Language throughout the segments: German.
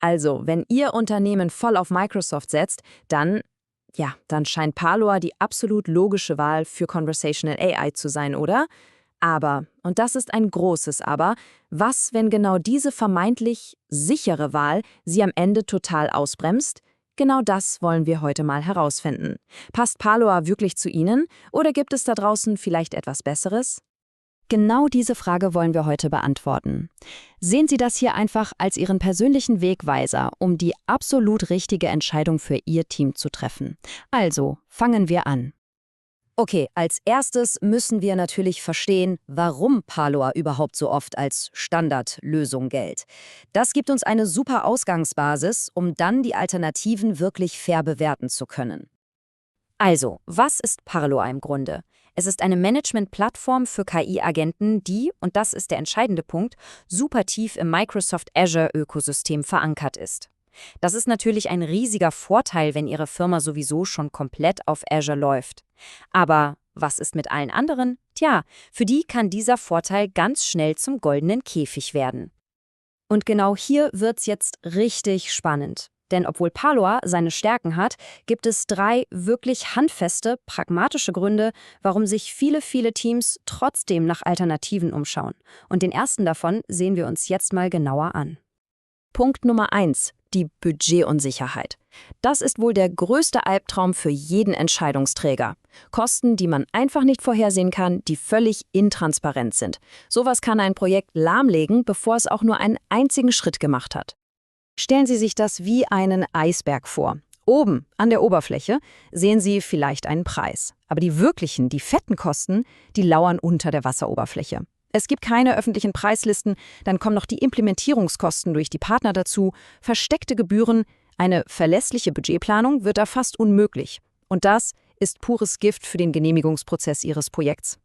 Also, wenn Ihr Unternehmen voll auf Microsoft setzt, dann scheint Parloa die absolut logische Wahl für Conversational AI zu sein, oder? Aber, und das ist ein großes Aber, was, wenn genau diese vermeintlich sichere Wahl Sie am Ende total ausbremst? Genau das wollen wir heute mal herausfinden. Passt Parloa wirklich zu Ihnen oder gibt es da draußen vielleicht etwas Besseres? Genau diese Frage wollen wir heute beantworten. Sehen Sie das hier einfach als Ihren persönlichen Wegweiser, um die absolut richtige Entscheidung für Ihr Team zu treffen. Also, fangen wir an. Okay, als erstes müssen wir natürlich verstehen, warum Parloa überhaupt so oft als Standardlösung gilt. Das gibt uns eine super Ausgangsbasis, um dann die Alternativen wirklich fair bewerten zu können. Also, was ist Parloa im Grunde? Es ist eine Management-Plattform für KI-Agenten, die, und das ist der entscheidende Punkt, super tief im Microsoft Azure-Ökosystem verankert ist. Das ist natürlich ein riesiger Vorteil, wenn Ihre Firma sowieso schon komplett auf Azure läuft. Aber was ist mit allen anderen? Tja, für die kann dieser Vorteil ganz schnell zum goldenen Käfig werden. Und genau hier wird's jetzt richtig spannend. Denn obwohl Parloa seine Stärken hat, gibt es 3 wirklich handfeste, pragmatische Gründe, warum sich viele Teams trotzdem nach Alternativen umschauen. Und den ersten davon sehen wir uns jetzt mal genauer an. Punkt Nummer 1: die Budgetunsicherheit. Das ist wohl der größte Albtraum für jeden Entscheidungsträger. Kosten, die man einfach nicht vorhersehen kann, die völlig intransparent sind. Sowas kann ein Projekt lahmlegen, bevor es auch nur einen einzigen Schritt gemacht hat. Stellen Sie sich das wie einen Eisberg vor. Oben, an der Oberfläche, sehen Sie vielleicht einen Preis. Aber die wirklichen, die fetten Kosten, die lauern unter der Wasseroberfläche. Es gibt keine öffentlichen Preislisten, dann kommen noch die Implementierungskosten durch die Partner dazu, versteckte Gebühren, eine verlässliche Budgetplanung wird da fast unmöglich. Und das ist pures Gift für den Genehmigungsprozess Ihres Projekts.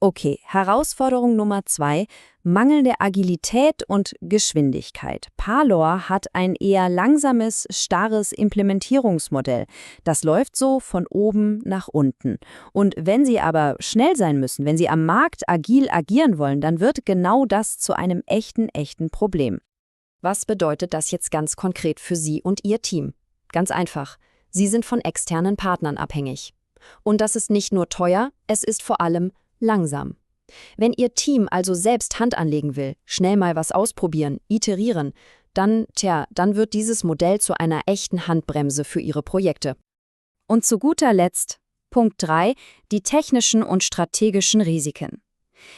Okay, Herausforderung Nummer 2: mangelnde Agilität und Geschwindigkeit. Parloa hat ein eher langsames, starres Implementierungsmodell. Das läuft so von oben nach unten. Und wenn Sie aber schnell sein müssen, wenn Sie am Markt agil agieren wollen, dann wird genau das zu einem echten Problem. Was bedeutet das jetzt ganz konkret für Sie und Ihr Team? Ganz einfach. Sie sind von externen Partnern abhängig. Und das ist nicht nur teuer, es ist vor allem langsam. Wenn Ihr Team also selbst Hand anlegen will, schnell mal was ausprobieren, iterieren, dann wird dieses Modell zu einer echten Handbremse für Ihre Projekte. Und zu guter Letzt, Punkt 3, die technischen und strategischen Risiken.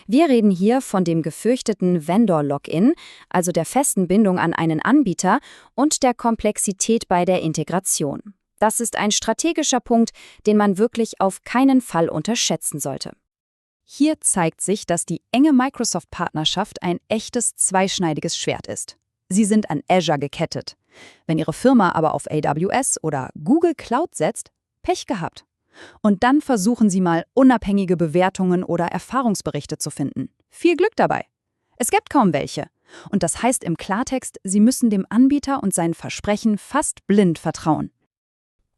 Wir reden hier von dem gefürchteten Vendor-Lock-in, also der festen Bindung an einen Anbieter und der Komplexität bei der Integration. Das ist ein strategischer Punkt, den man wirklich auf keinen Fall unterschätzen sollte. Hier zeigt sich, dass die enge Microsoft-Partnerschaft ein echtes zweischneidiges Schwert ist. Sie sind an Azure gekettet. Wenn Ihre Firma aber auf AWS oder Google Cloud setzt, Pech gehabt. Und dann versuchen Sie mal, unabhängige Bewertungen oder Erfahrungsberichte zu finden. Viel Glück dabei. Es gibt kaum welche. Und das heißt im Klartext, Sie müssen dem Anbieter und seinen Versprechen fast blind vertrauen.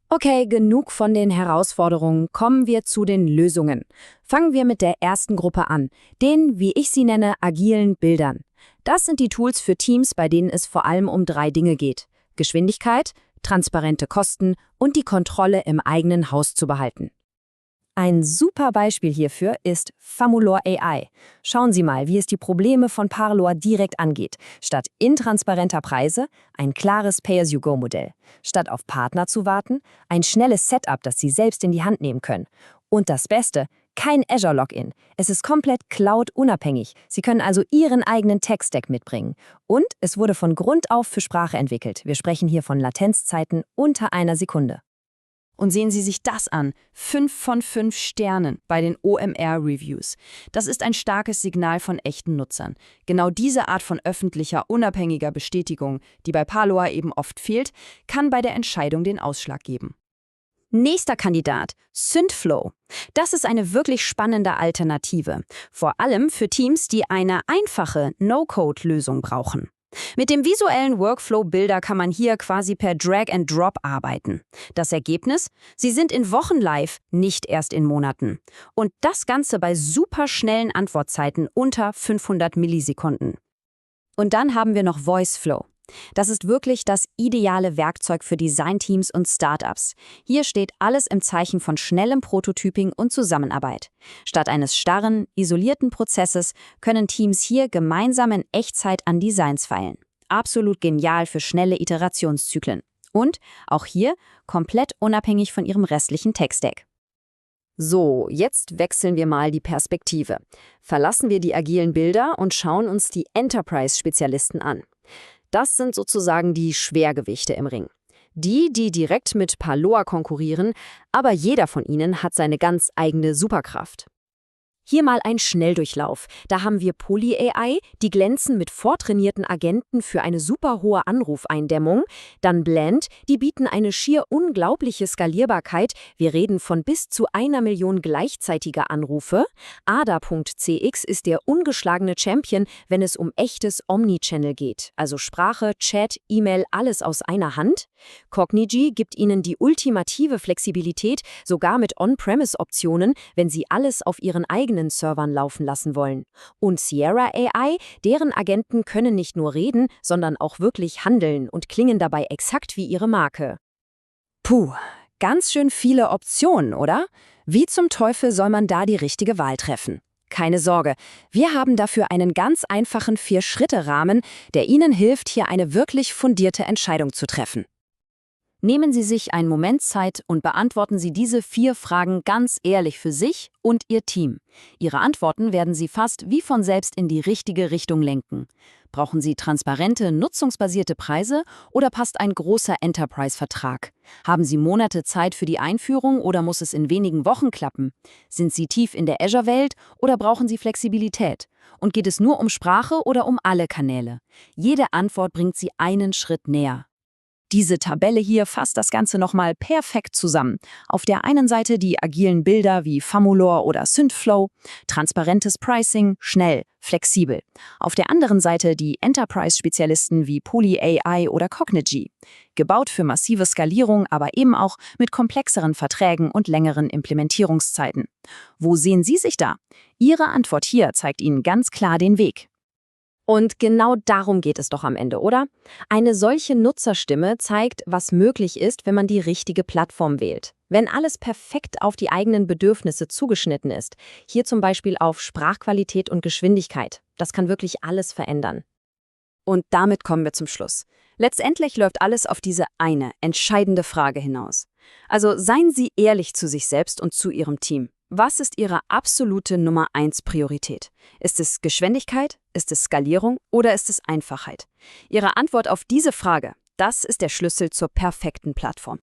Okay, genug von den Herausforderungen, kommen wir zu den Lösungen. Fangen wir mit der ersten Gruppe an, den, wie ich sie nenne, agilen Bildern. Das sind die Tools für Teams, bei denen es vor allem um 3 Dinge geht: Geschwindigkeit, transparente Kosten und die Kontrolle im eigenen Haus zu behalten. Ein super Beispiel hierfür ist Famulor AI. Schauen Sie mal, wie es die Probleme von Parloa direkt angeht. Statt intransparenter Preise ein klares Pay-as-you-go-Modell. Statt auf Partner zu warten, ein schnelles Setup, das Sie selbst in die Hand nehmen können. Und das Beste, kein Azure-Login. Es ist komplett Cloud-unabhängig. Sie können also Ihren eigenen Tech-Stack mitbringen. Und es wurde von Grund auf für Sprache entwickelt. Wir sprechen hier von Latenzzeiten unter einer Sekunde. Und sehen Sie sich das an, 5 von 5 Sternen bei den OMR-Reviews. Das ist ein starkes Signal von echten Nutzern. Genau diese Art von öffentlicher, unabhängiger Bestätigung, die bei Parloa eben oft fehlt, kann bei der Entscheidung den Ausschlag geben. Nächster Kandidat, Synthflow. Das ist eine wirklich spannende Alternative, vor allem für Teams, die eine einfache No-Code-Lösung brauchen. Mit dem visuellen Workflow-Builder kann man hier quasi per Drag and Drop arbeiten. Das Ergebnis? Sie sind in Wochen live, nicht erst in Monaten. Und das Ganze bei superschnellen Antwortzeiten unter 500 Millisekunden. Und dann haben wir noch VoiceFlow. Das ist wirklich das ideale Werkzeug für Designteams und Startups. Hier steht alles im Zeichen von schnellem Prototyping und Zusammenarbeit. Statt eines starren, isolierten Prozesses können Teams hier gemeinsam in Echtzeit an Designs feilen. Absolut genial für schnelle Iterationszyklen. Und auch hier komplett unabhängig von ihrem restlichen Tech-Stack. So, jetzt wechseln wir mal die Perspektive. Verlassen wir die agilen Bilder und schauen uns die Enterprise-Spezialisten an. Das sind sozusagen die Schwergewichte im Ring. Die direkt mit Parloa konkurrieren, aber jeder von ihnen hat seine ganz eigene Superkraft. Hier mal ein Schnelldurchlauf. Da haben wir Poly AI, die glänzen mit vortrainierten Agenten für eine super hohe Anrufeindämmung. Dann Blend, die bieten eine schier unglaubliche Skalierbarkeit. Wir reden von bis zu 1 Million gleichzeitiger Anrufe. Ada.cx ist der ungeschlagene Champion, wenn es um echtes Omnichannel geht. Also Sprache, Chat, E-Mail, alles aus einer Hand. Cognigy gibt Ihnen die ultimative Flexibilität, sogar mit On-Premise-Optionen, wenn Sie alles auf Ihren eigenen Servern laufen lassen wollen. Und Sierra AI, deren Agenten können nicht nur reden, sondern auch wirklich handeln und klingen dabei exakt wie ihre Marke. Puh, ganz schön viele Optionen, oder? Wie zum Teufel soll man da die richtige Wahl treffen? Keine Sorge, wir haben dafür einen ganz einfachen 4-Schritte-Rahmen, der Ihnen hilft, hier eine wirklich fundierte Entscheidung zu treffen. Nehmen Sie sich einen Moment Zeit und beantworten Sie diese 4 Fragen ganz ehrlich für sich und Ihr Team. Ihre Antworten werden Sie fast wie von selbst in die richtige Richtung lenken. Brauchen Sie transparente, nutzungsbasierte Preise oder passt ein großer Enterprise-Vertrag? Haben Sie Monate Zeit für die Einführung oder muss es in wenigen Wochen klappen? Sind Sie tief in der Azure-Welt oder brauchen Sie Flexibilität? Und geht es nur um Sprache oder um alle Kanäle? Jede Antwort bringt Sie einen Schritt näher. Diese Tabelle hier fasst das Ganze nochmal perfekt zusammen. Auf der einen Seite die agilen Bilder wie Famulor oder Synthflow, transparentes Pricing, schnell, flexibel. Auf der anderen Seite die Enterprise-Spezialisten wie Poly AI oder Cognigy. Gebaut für massive Skalierung, aber eben auch mit komplexeren Verträgen und längeren Implementierungszeiten. Wo sehen Sie sich da? Ihre Antwort hier zeigt Ihnen ganz klar den Weg. Und genau darum geht es doch am Ende, oder? Eine solche Nutzerstimme zeigt, was möglich ist, wenn man die richtige Plattform wählt. Wenn alles perfekt auf die eigenen Bedürfnisse zugeschnitten ist, hier zum Beispiel auf Sprachqualität und Geschwindigkeit, das kann wirklich alles verändern. Und damit kommen wir zum Schluss. Letztendlich läuft alles auf diese eine entscheidende Frage hinaus. Also seien Sie ehrlich zu sich selbst und zu Ihrem Team. Was ist Ihre absolute Nummer 1 Priorität? Ist es Geschwindigkeit, ist es Skalierung oder ist es Einfachheit? Ihre Antwort auf diese Frage, das ist der Schlüssel zur perfekten Plattform.